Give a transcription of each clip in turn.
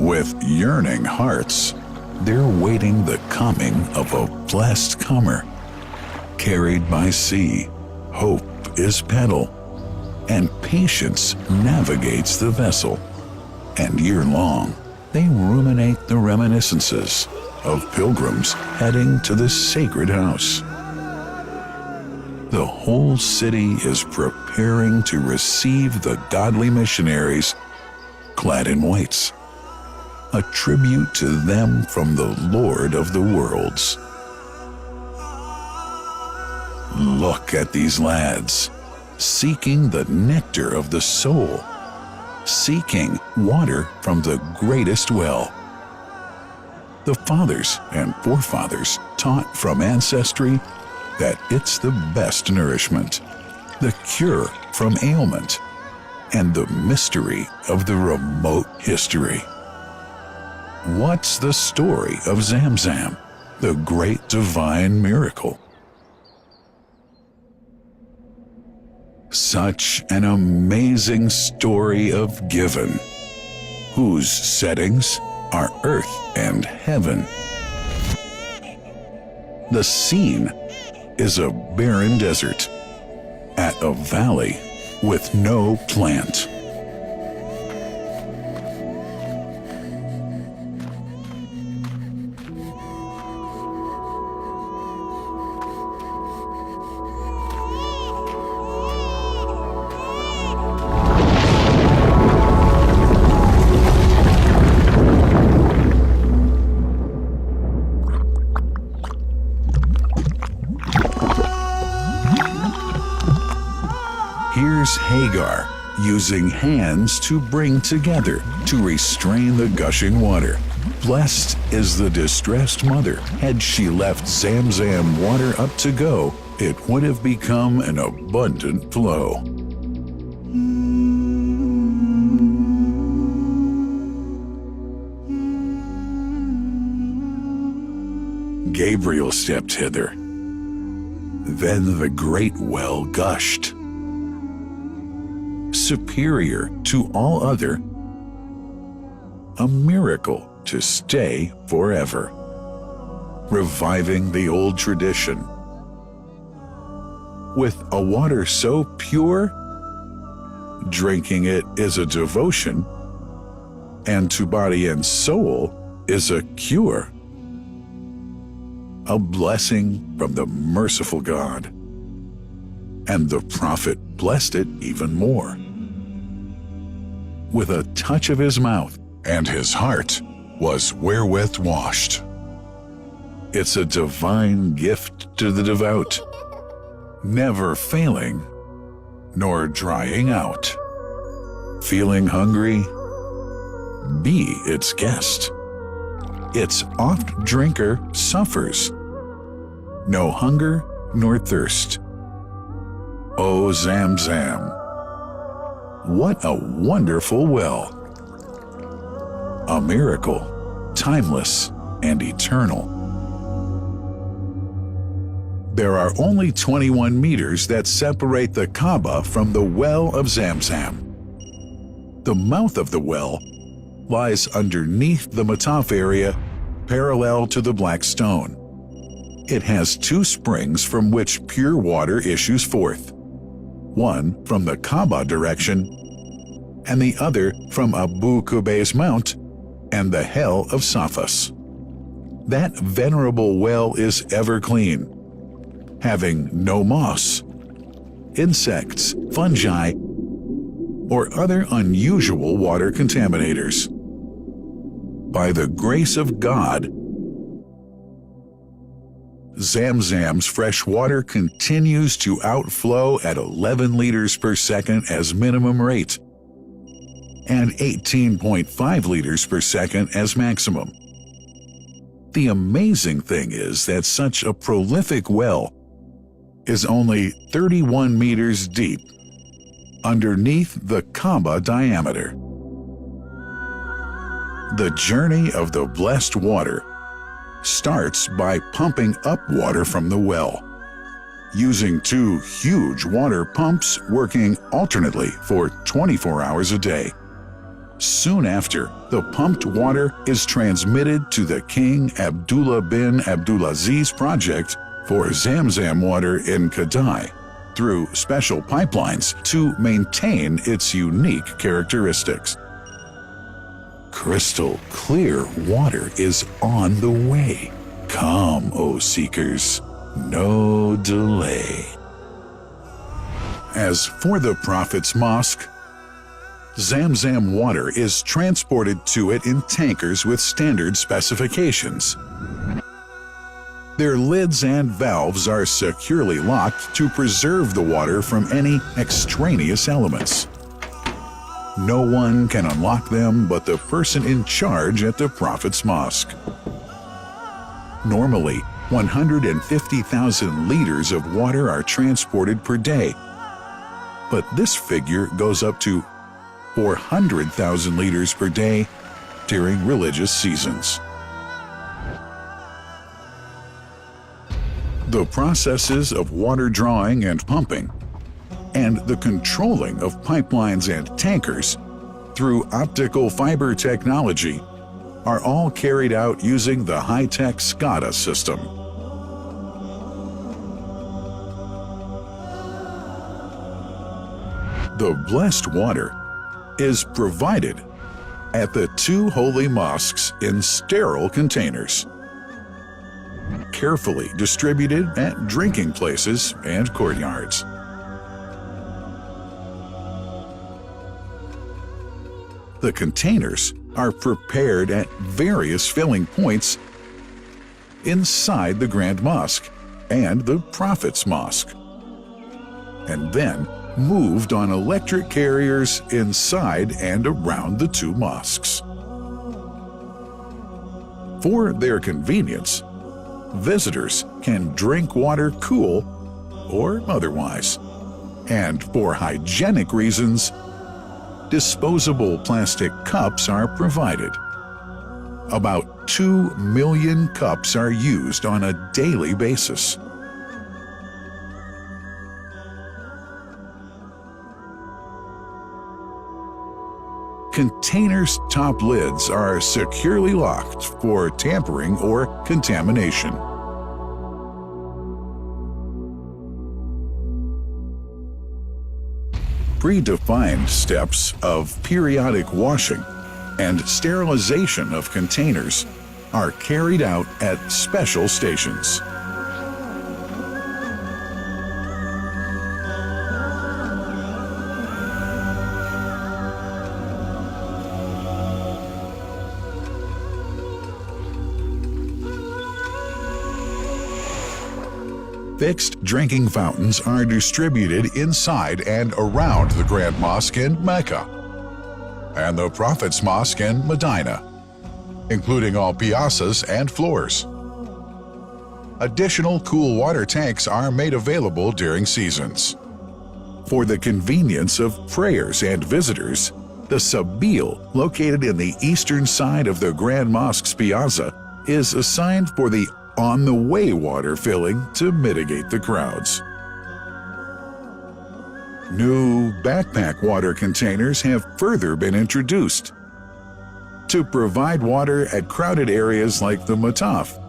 With yearning hearts, they're waiting the coming of a blessed comer. Carried by sea, hope is pedal, and patience navigates the vessel. And year-long, they ruminate the reminiscences of pilgrims heading to the sacred house. The whole city is preparing to receive the godly missionaries clad in whites, a tribute to them from the Lord of the worlds. Look at these lads, seeking the nectar of the soul, seeking water from the greatest well. The fathers and forefathers taught from ancestry that it's the best nourishment, the cure from ailment, and the mystery of the remote history. What's the story of Zamzam, the great divine miracle? Such an amazing story of giving, whose settings are earth and heaven. The scene is a barren desert at a valley with no plant. Here's Hagar using hands to bring together to restrain the gushing water. Blessed is the distressed mother. Had she left Zamzam water up to go, it would have become an abundant flow. Gabriel stepped hither. Then the great well gushed. Superior to all other, a miracle to stay forever, reviving the old tradition. With a water so pure, drinking it is a devotion, and to body and soul is a cure, a blessing from the merciful God. And the prophet blessed it even more. With a touch of his mouth, and his heart was wherewith washed. It's a divine gift to the devout, never failing nor drying out. Feeling hungry? Be its guest. Its oft drinker suffers no hunger nor thirst. O Zamzam, what a wonderful well! A miracle, timeless and eternal. There are only 21 meters that separate the Kaaba from the well of Zamzam. The mouth of the well lies underneath the Mataf area, parallel to the Black Stone. It has two springs from which pure water issues forth, one from the Kaaba direction, and the other from Abu Qubay's Mount and the Hell of Safas. That venerable well is ever clean, having no moss, insects, fungi, or other unusual water contaminators. By the grace of God, Zamzam's fresh water continues to outflow at 11 liters per second as minimum rate, and 18.5 liters per second as maximum. The amazing thing is that such a prolific well is only 31 meters deep, underneath the Kaaba diameter. The journey of the blessed water starts by pumping up water from the well, using two huge water pumps working alternately for 24 hours a day. Soon after, the pumped water is transmitted to the King Abdullah bin Abdulaziz project for Zamzam water in Kadai through special pipelines to maintain its unique characteristics. Crystal clear water is on the way. Come, O seekers, no delay. As for the Prophet's Mosque, Zamzam water is transported to it in tankers with standard specifications. Their lids and valves are securely locked to preserve the water from any extraneous elements. No one can unlock them but the person in charge at the Prophet's Mosque. Normally, 150,000 liters of water are transported per day, but this figure goes up to 400,000 liters per day during religious seasons. The processes of water drawing and pumping, and the controlling of pipelines and tankers through optical fiber technology are all carried out using the high-tech SCADA system. The blessed water is provided at the two holy mosques in sterile containers, carefully distributed at drinking places and courtyards. The containers are prepared at various filling points inside the Grand Mosque and the Prophet's Mosque, and then moved on electric carriers inside and around the two mosques. For their convenience, visitors can drink water cool or otherwise, and for hygienic reasons, disposable plastic cups are provided. About 2 million cups are used on a daily basis. Containers' top lids are securely locked for tampering or contamination. Predefined steps of periodic washing and sterilization of containers are carried out at special stations. Fixed drinking fountains are distributed inside and around the Grand Mosque in Mecca and the Prophet's Mosque in Medina, including all piazzas and floors. Additional cool water tanks are made available during seasons. For the convenience of prayers and visitors, the Sabil, located in the eastern side of the Grand Mosque's piazza, is assigned for the on-the-way water filling to mitigate the crowds. New backpack water containers have further been introduced to provide water at crowded areas like the Mataf.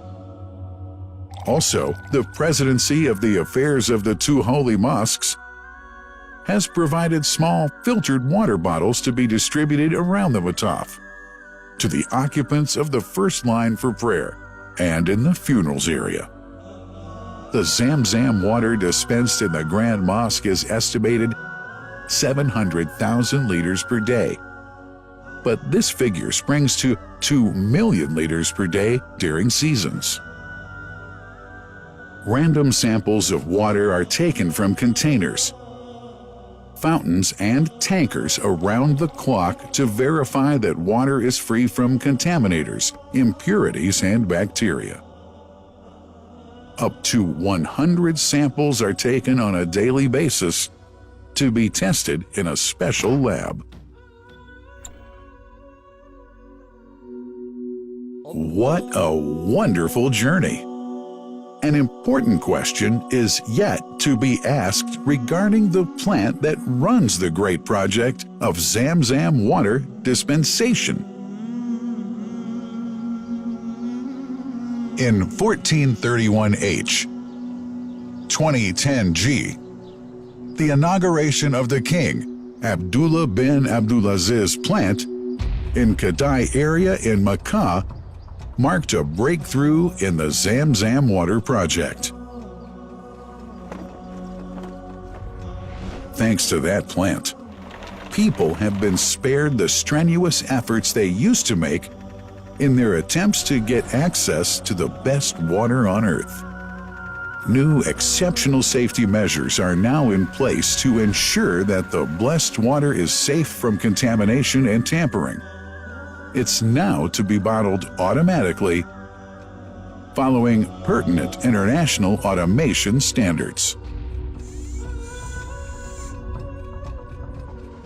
Also, the Presidency of the Affairs of the Two Holy Mosques has provided small filtered water bottles to be distributed around the Mataf to the occupants of the first line for prayer and in the funerals area. The Zamzam water dispensed in the Grand Mosque is estimated 700,000 liters per day, but this figure springs to 2 million liters per day during seasons. Random samples of water are taken from containers, fountains, and tankers around the clock to verify that water is free from contaminators, impurities, and bacteria. Up to 100 samples are taken on a daily basis to be tested in a special lab. What a wonderful journey! An important question is yet to be asked regarding the plant that runs the great project of Zamzam water dispensation. In 1431H, 2010G, the inauguration of the king, Abdullah bin Abdulaziz plant in Kadai area in Makkah marked a breakthrough in the Zamzam water project. Thanks to that plant, people have been spared the strenuous efforts they used to make in their attempts to get access to the best water on earth. New exceptional safety measures are now in place to ensure that the blessed water is safe from contamination and tampering. It's now to be bottled automatically following pertinent international automation standards.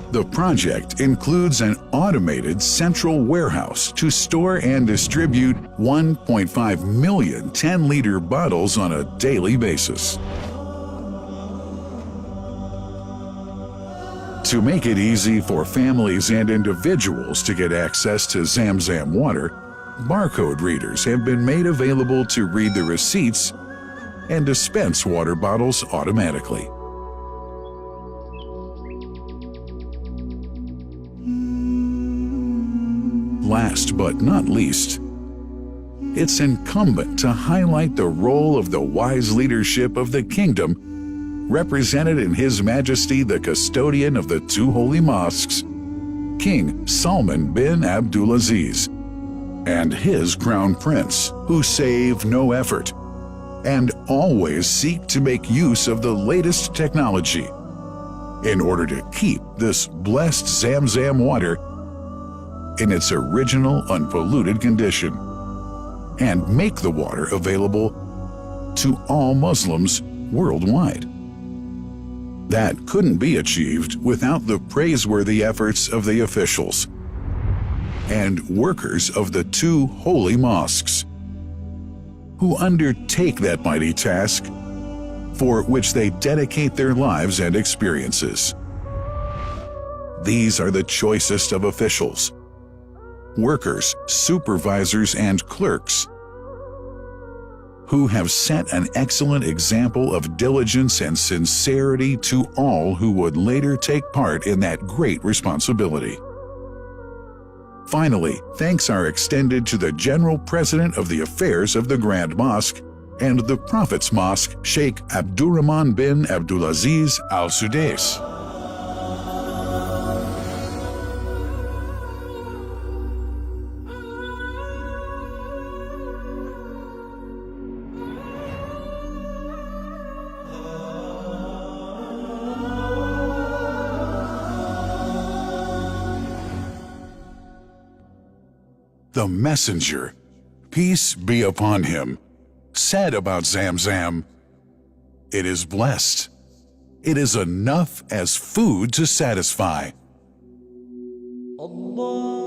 The project includes an automated central warehouse to store and distribute 1.5 million 10-liter bottles on a daily basis. To make it easy for families and individuals to get access to Zamzam water, barcode readers have been made available to read the receipts and dispense water bottles automatically. Last but not least, it's incumbent to highlight the role of the wise leadership of the kingdom represented in His Majesty the custodian of the two holy mosques, King Salman bin Abdulaziz, and his crown prince, who save no effort and always seek to make use of the latest technology in order to keep this blessed Zamzam water in its original unpolluted condition and make the water available to all Muslims worldwide. That couldn't be achieved without the praiseworthy efforts of the officials and workers of the two holy mosques, who undertake that mighty task for which they dedicate their lives and experiences. These are the choicest of officials, workers, supervisors, and clerks, who have set an excellent example of diligence and sincerity to all who would later take part in that great responsibility. Finally, thanks are extended to the General President of the Affairs of the Grand Mosque and the Prophet's Mosque, Sheikh Abdurrahman bin Abdulaziz Al Sudais. The messenger, peace be upon him, said about Zamzam, "It is blessed. It is enough as food to satisfy." Allah.